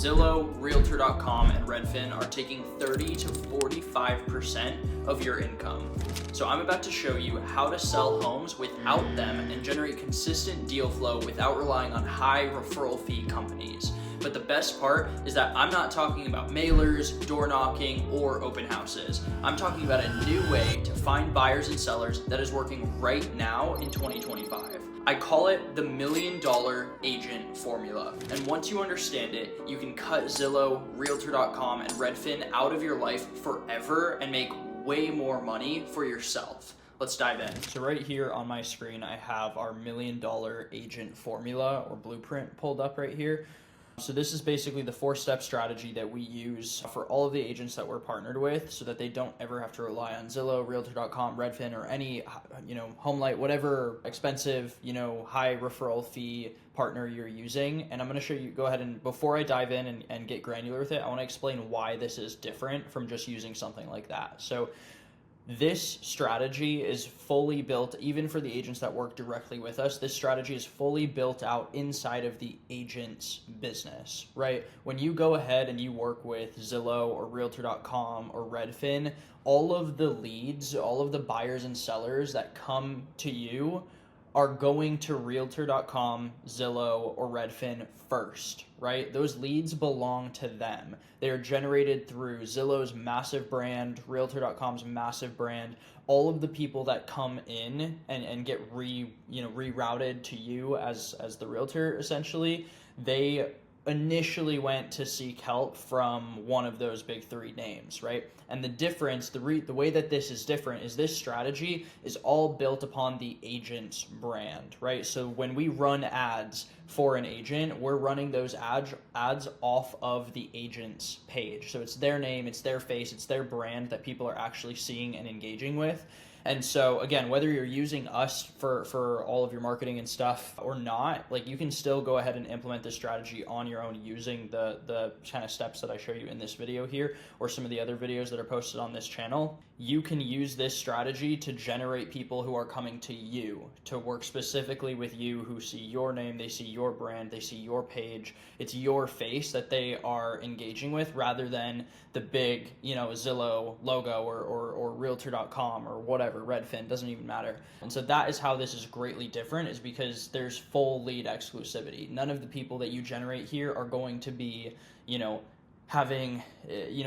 Zillow, realtor.com, and Redfin are taking 30 to 45% of your income. So I'm about to show you how to sell homes without them and generate consistent deal flow without relying on high referral fee companies. But the best part is that I'm not talking about mailers, door knocking, or open houses. I'm talking about a new way to find buyers and sellers that is working right now in 2025. I call it the $1 million agent formula. And once you understand it, you can cut Zillow, realtor.com, and Redfin out of your life forever and make way more money for yourself. Let's dive in. So right here on my screen, I have our $1 million agent formula or blueprint pulled up right here. So this is basically the 4-step strategy that we use for all of the agents that we're partnered with so that they don't ever have to rely on Zillow, realtor.com, Redfin, or any, HomeLight, whatever expensive, high referral fee partner you're using. And I'm going to show you, go ahead and before I dive in and get granular with it, I want to explain why this is different from just using something like that. So this strategy is fully built, even for the agents that work directly with us, this strategy is fully built out inside of the agent's business, right? When you go ahead and you work with Zillow or realtor.com or Redfin, all of the leads, all of the buyers and sellers that come to you are going to realtor.com, Zillow, or Redfin first, right? Those leads belong to them. They are generated through Zillow's massive brand, realtor.com's massive brand. All of the people that come in and get rerouted to you as the realtor, essentially, they initially went to seek help from one of those big three names, right? And the difference, the way that this is different is this strategy is all built upon the agent's brand, right? So when we run ads for an agent, we're running those ads off of the agent's page. So it's their name, it's their face, it's their brand that people are actually seeing and engaging with. And so again, whether you're using us for all of your marketing and stuff or not, like you can still go ahead and implement this strategy on your own using the kind of steps that I show you in this video here or some of the other videos that are posted on this channel. You can use this strategy to generate people who are coming to you, to work specifically with you, who see your name, they see your brand, they see your page. It's your face that they are engaging with rather than the big, Zillow logo or realtor.com or whatever, Redfin, doesn't even matter. And so that is how this is greatly different, is because there's full lead exclusivity. None of the people that you generate here are going to be, having,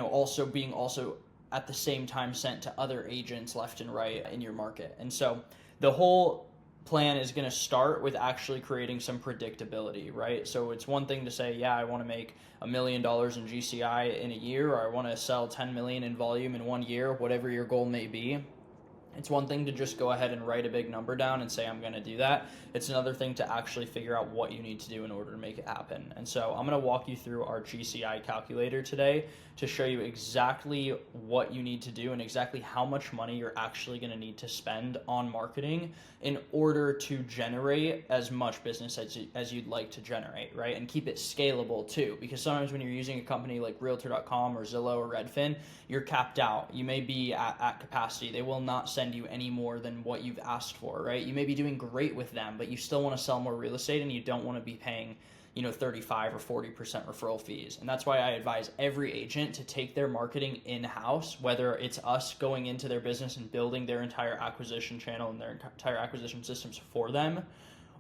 also at the same time sent to other agents left and right in your market. And so the whole plan is going to start with actually creating some predictability, right? So it's one thing to say, yeah, I want to make $1 million in GCI in a year, or I want to sell 10 million in volume in 1 year, whatever your goal may be. It's one thing to just go ahead and write a big number down and say, I'm going to do that. It's another thing to actually figure out what you need to do in order to make it happen. And so I'm going to walk you through our GCI calculator today to show you exactly what you need to do and exactly how much money you're actually going to need to spend on marketing in order to generate as much business as you'd like to generate, right? And keep it scalable too, because sometimes when you're using a company like realtor.com or Zillow or Redfin, you're capped out. You may be at capacity. They will not send you any more than what you've asked for, right? You may be doing great with them, but you still want to sell more real estate and you don't want to be paying 35 or 40% referral fees. And that's why I advise every agent to take their marketing in-house, whether it's us going into their business and building their entire acquisition channel and their entire acquisition systems for them,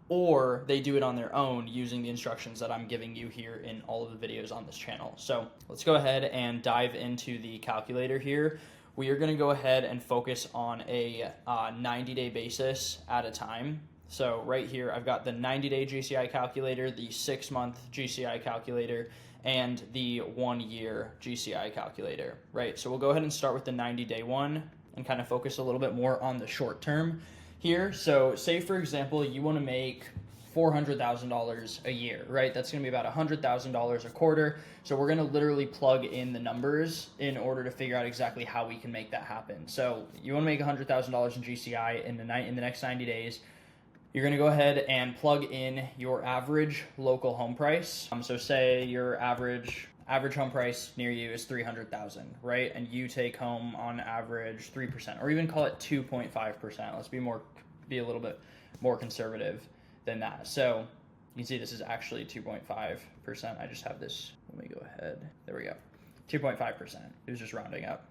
or they do it on their own using the instructions that I'm giving you here in all of the videos on this channel. So let's go ahead and dive into the calculator here. We are going to go ahead and focus on a 90-day basis at a time. So right here, I've got the 90-day GCI calculator, the 6-month GCI calculator, and the 1-year GCI calculator, right? So we'll go ahead and start with the 90-day one and kind of focus a little bit more on the short term here. So say, for example, you want to make $400,000 a year, right? That's going to be about $100,000 a quarter. So we're going to literally plug in the numbers in order to figure out exactly how we can make that happen. So you want to make $100,000 in GCI in the next 90 days. You're going to go ahead and plug in your average local home price. So say your average home price near you is $300,000, right? And you take home on average 3%, or even call it 2.5%. Let's be a little bit more conservative than that. So You can see this is actually 2.5%. I just have this, let me go ahead. There we go. 2.5%. It was just rounding up.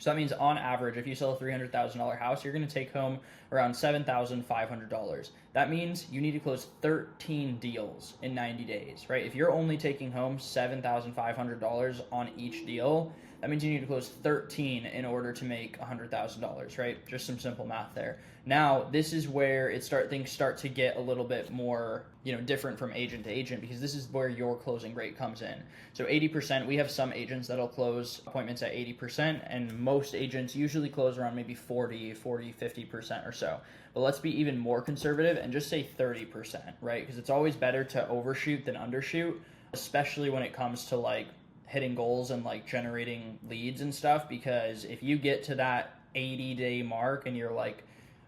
So that means on average, if you sell a $300,000 house, you're going to take home around $7,500. That means you need to close 13 deals in 90 days, right? If you're only taking home $7,500 on each deal, that means you need to close 13 in order to make $100,000, right? Just some simple math there. Now, this is where things start to get a little bit more, different from agent to agent, because this is where your closing rate comes in. So 80%, we have some agents that'll close appointments at 80%, and most agents usually close around maybe 50% or so. But let's be even more conservative and just say 30%, right? Because it's always better to overshoot than undershoot, especially when it comes to like hitting goals and like generating leads and stuff. Because if you get to that 80-day mark and you're like,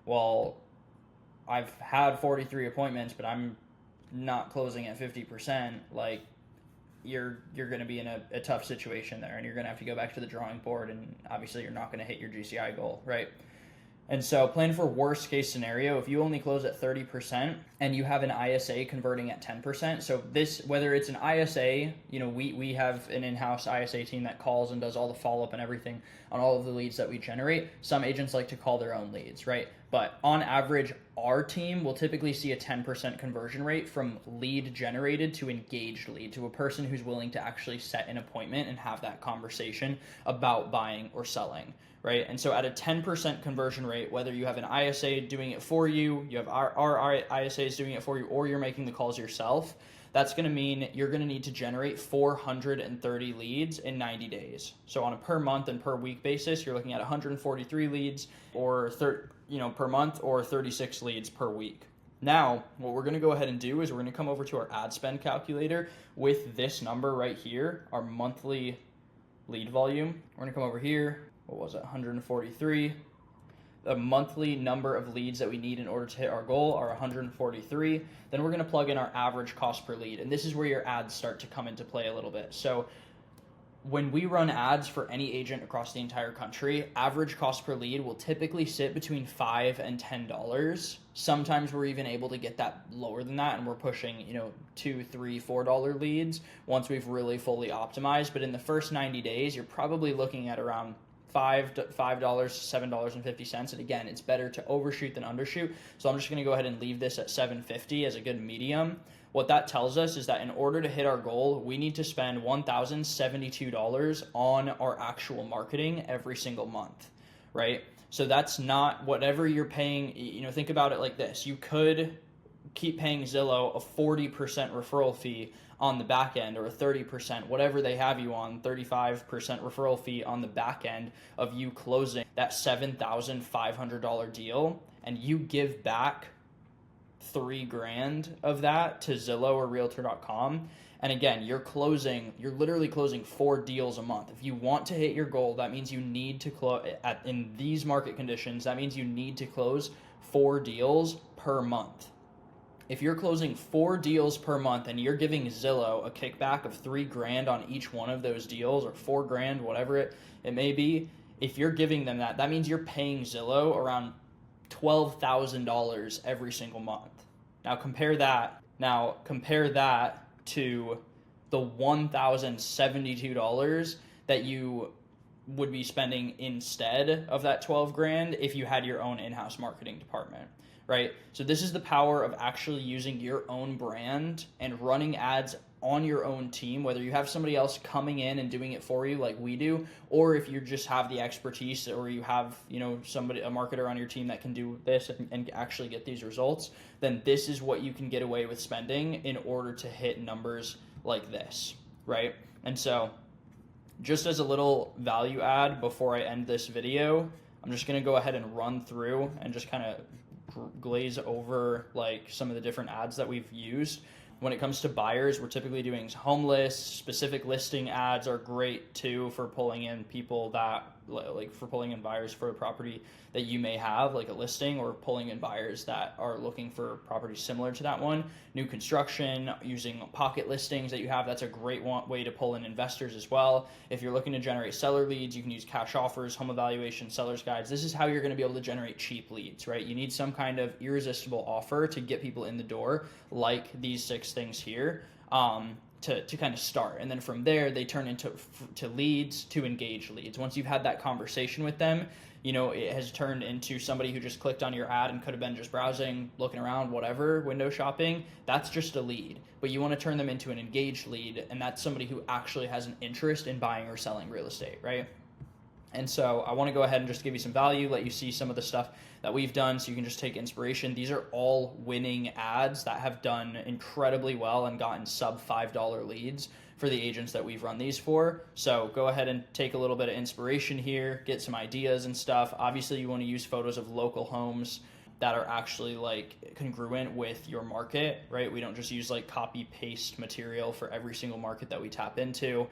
well, I've had 43 appointments, but I'm not closing at 50%, like you're going to be in a tough situation there, and you're going to have to go back to the drawing board, and obviously you're not going to hit your GCI goal, right? And so plan for worst case scenario. If you only close at 30% and you have an ISA converting at 10%, so this, whether it's an ISA, we have an in-house ISA team that calls and does all the follow-up and everything on all of the leads that we generate. Some agents like to call their own leads, right? But on average, our team will typically see a 10% conversion rate from lead generated to engaged lead, to a person who's willing to actually set an appointment and have that conversation about buying or selling, right? And so at a 10% conversion rate, whether you have an ISA doing it for you, you have our ISAs doing it for you, or you're making the calls yourself, that's going to mean you're going to need to generate 430 leads in 90 days. So on a per month and per week basis, you're looking at 143 leads per month, or 36 leads per week. Now, what we're going to go ahead and do is we're going to come over to our ad spend calculator with this number right here, our monthly lead volume. We're going to come over here. What was it? 143. The monthly number of leads that we need in order to hit our goal are 143. Then we're going to plug in our average cost per lead. And this is where your ads start to come into play a little bit. So when we run ads for any agent across the entire country, average cost per lead will typically sit between $5 and $10. Sometimes we're even able to get that lower than that, and we're pushing, $2, $3, $4 leads once we've really fully optimized. But in the first 90 days, you're probably looking at around $5 to $7.50. And again, it's better to overshoot than undershoot. So I'm just going to go ahead and leave this at $7.50 as a good medium. What that tells us is that in order to hit our goal, we need to spend $1,072 on our actual marketing every single month, right? So that's not whatever you're paying. Think about it like this. You could keep paying Zillow a 40% referral fee on the back end, or a 30%, whatever they have you on, 35% referral fee on the back end of you closing that $7,500 deal, and you give back $3,000 of that to Zillow or realtor.com. And again, you're literally closing 4 deals a month. If you want to hit your goal, that means you need to close in these market conditions. That means you need to close 4 deals per month. If you're closing 4 deals per month and you're giving Zillow a kickback of $3,000 on each one of those deals, or $4,000, whatever it may be, if you're giving them that means you're paying Zillow around $12,000 every single month. Now compare that to the $1,072 that you would be spending instead of that $12,000 if you had your own in-house marketing department, right? So this is the power of actually using your own brand and running ads on your own team, whether you have somebody else coming in and doing it for you like we do, or if you just have the expertise, or you have a marketer on your team that can do this and actually get these results, then this is what you can get away with spending in order to hit numbers like this, right? And so just as a little value add before I end this video, I'm just going to go ahead and run through and just kind of glaze over like some of the different ads that we've used. When it comes to buyers, we're typically doing home lists. Specific listing ads are great too for pulling in people that like for pulling in buyers for a property that you may have, like a listing, or pulling in buyers that are looking for properties similar to that one. New construction, using pocket listings that you have, that's a great way to pull in investors as well. If you're looking to generate seller leads, you can use cash offers, home evaluation, seller's guides. This is how you're going to be able to generate cheap leads, right? You need some kind of irresistible offer to get people in the door, like these 6 things here. To kind of start, and then from there they turn into leads, to engage leads. Once you've had that conversation with them, it has turned into somebody who just clicked on your ad and could have been just browsing, looking around, whatever, window shopping. That's just a lead, but you want to turn them into an engaged lead, and that's somebody who actually has an interest in buying or selling real estate, right? And so I want to go ahead and just give you some value, let you see some of the stuff that we've done so you can just take inspiration. These are all winning ads that have done incredibly well and gotten sub $5 leads for the agents that we've run these for. So go ahead and take a little bit of inspiration here, get some ideas and stuff. Obviously, you want to use photos of local homes that are actually like congruent with your market, right? We don't just use like copy paste material for every single market that we tap into.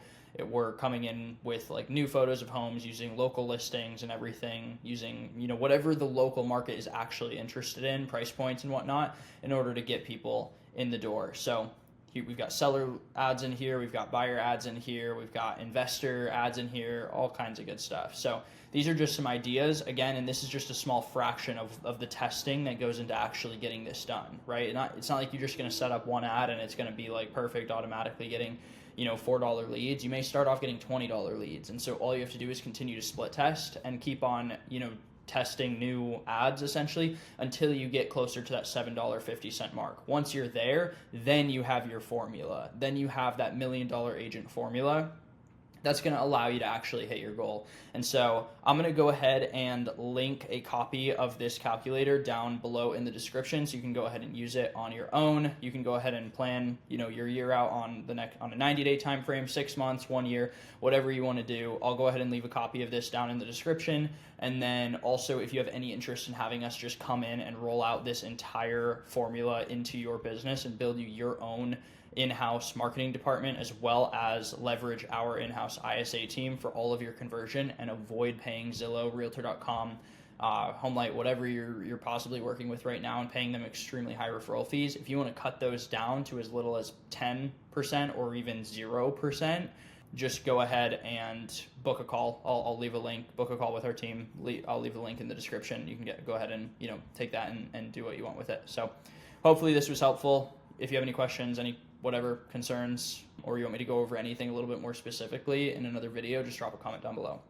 We're coming in with like new photos of homes, using local listings and everything, using whatever the local market is actually interested in, price points and whatnot, in order to get people in the door. So we've got seller ads in here, we've got buyer ads in here, we've got investor ads in here, all kinds of good stuff. So these are just some ideas, again, and this is just a small fraction of the testing that goes into actually getting this done, right? It's not like you're just going to set up one ad and it's going to be like perfect, automatically getting $4 leads. You may start off getting $20 leads, and so all you have to do is continue to split test and keep on testing new ads essentially until you get closer to that $7.50 mark. Once you're there, then you have your formula. Then you have that $1 million agent formula that's going to allow you to actually hit your goal. And so I'm going to go ahead and link a copy of this calculator down below in the description, so you can go ahead and use it on your own. You can go ahead and plan your year out on a 90-day time frame, 6 months, 1 year, whatever you want to do. I'll go ahead and leave a copy of this down in the description. And then also, if you have any interest in having us just come in and roll out this entire formula into your business and build you your own in-house marketing department, as well as leverage our in-house ISA team for all of your conversion and avoid paying Zillow, realtor.com, HomeLight, whatever you're possibly working with right now, and paying them extremely high referral fees. If you want to cut those down to as little as 10% or even 0%, just go ahead and book a call. I'll leave a link, book a call with our team. I'll leave the link in the description. You can go ahead and take that and do what you want with it. So hopefully this was helpful. If you have any questions, any whatever concerns, or you want me to go over anything a little bit more specifically in another video, just drop a comment down below.